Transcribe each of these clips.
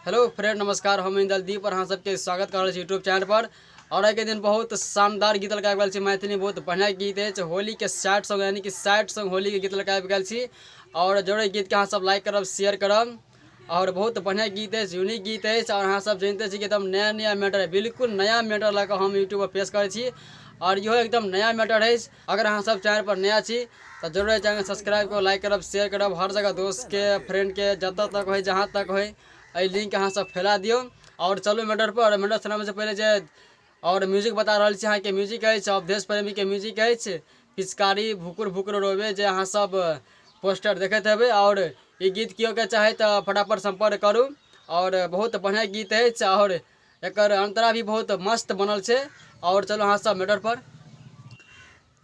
Hello friend, नमस्कार। हम दलदीप और हाँ सबके स्वागत कर रहे यूट्यूब चैनल पर। और एक दिन बहुत शानदार गीत लगाए गल मैथिली बहुत बढ़िया गीत है होली के सैड सॉन्ग यानी कि सैड सॉन्ग होली के गीत लगाए गल। और जोड़े गीत के हाँ सब लाइक करब शेयर करब और बहुत बढ़िया गीत है, यूनिक गीत है। और हाँ सब जानते हैं कि एकदम नया नया मैटर है, बिल्कुल नया मैटर लगा हम यूट्यूब पर पेश करे और यह एकदम नया मैटर है। अगर हाँ सब चैनल पर नया छी तो जरूर चैनल सब्सक्राइब करो, लाइक करब शेयर करब हर जगह दोस्त के फ्रेंड के जत तक हो जहाँ तक हो लिंक अहाँ सब फैला दियो। और चलो मैटर पर मैटर सुनाबे से पहले जे और म्यूजिक बता रहा है के म्यूजिक है अवधेश प्रेमी के म्यूजिक है पिचकारी भुकुर भुकुर रोबे जे अहाँ सब पोस्टर देखते हेबे। और ये गीत कियो के चाहे तो फटाफट संपर्क करूँ। और बहुत बढ़िया गीत है और एक अंतरा भी बहुत मस्त बनल है। और चलो हाँ सब मैटर पर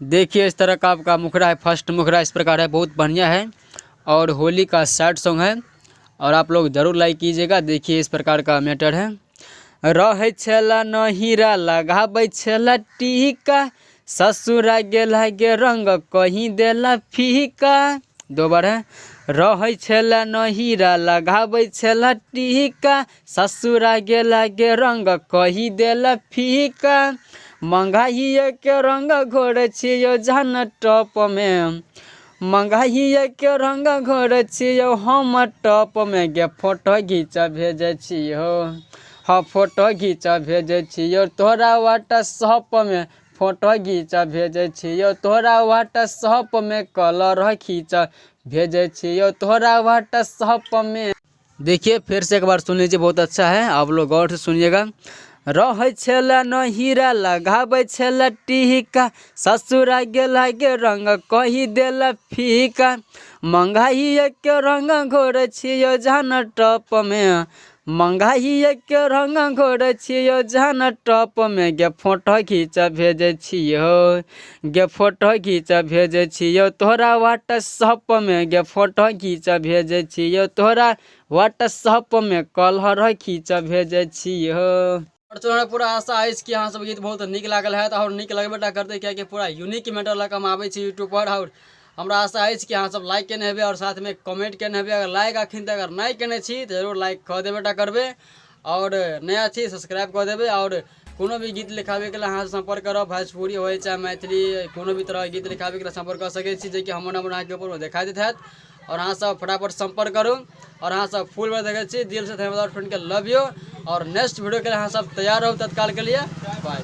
देखिए इस तरह का आपका मुखड़ा है, फर्स्ट मुखड़ा इस प्रकार है, बहुत बढ़िया है और होली का सैड सॉन्ग है और आप लोग जरूर लाइक कीजिएगा। देखिए इस प्रकार का मैटर है। रहे छला नहीरा लगाबै छला टीका, ससुरा गेला गे रंग कहीं देला फीका। दो बार है। रहे छला नहीरा लगाबै छला टीका, ससुरा गेला गे रंग कहीं देला फीका। महंगाई के रंग घोर छियो जहन टॉप में, महंगाई के रंग घोर छियो हम टॉप में गे फोटो घींच भेजे छियो। हाँ फोटो घींच भेजे छियो तोरा व्हाट्सएप में, फोटो घींच भेजे छियो तोरा व्हाट्सएप में, कलर खींच भेजे छियो तोरा व्हाट्सएप में। देखिए फिर से एक बार सुन लीजिए, बहुत अच्छा है, आप लोग गौर से सुनिएगा। रहे छला नहीरा लगाबै छला टीका, ससुरा गेला गे रंग कही देला फीका। महंगाई के रंग घोर छियो जहन टॉप में, महंगाई के रंग घोर छियो जहन टॉप में गे फोटो खींच भेजे छियो, गे फोटो खींच भेजे छियो तोरा व्हाट्सएप में, गे फोटो खींच भेजे छियो तोरा व्हाट्सएप में, कलर खींच भेजे छियो। और चलो पूरा आशा है कि हाँ सब गीत बहुत निक लागल है और निक लगबेटा करते क्या कि पूरा यूनिक मैटर लग हम आवे यूट्यूब पर। और हमरा आशा है कि हाँ सब लाइक केने हेबे और साथ में कमेंट केने हेबे। अगर लाइक अखिन तक अगर नहीं केने छी तो जरूर लाइक कर देबेटा करबे और नया छी सब्सक्राइब कर देबे। और कोनो भी गीत लिखावे के लिए हाँ संपर्क करो, भोजपुरी हो चाहे मैथिली कोनो भी तरह गीत लिखावे के लिए संपर्क कर सके छी जे कि हमर नंबर अहाँ के ऊपर देखा देत है। और हाँ सब फटाफट संपर्क करूँ। और हाँ सब फुल में देखे दिल से धन्यवाद फ्रेंड के लव यू। और नेक्स्ट वीडियो के लिए हाँ सब तैयार हो तत्काल के लिए। बाय।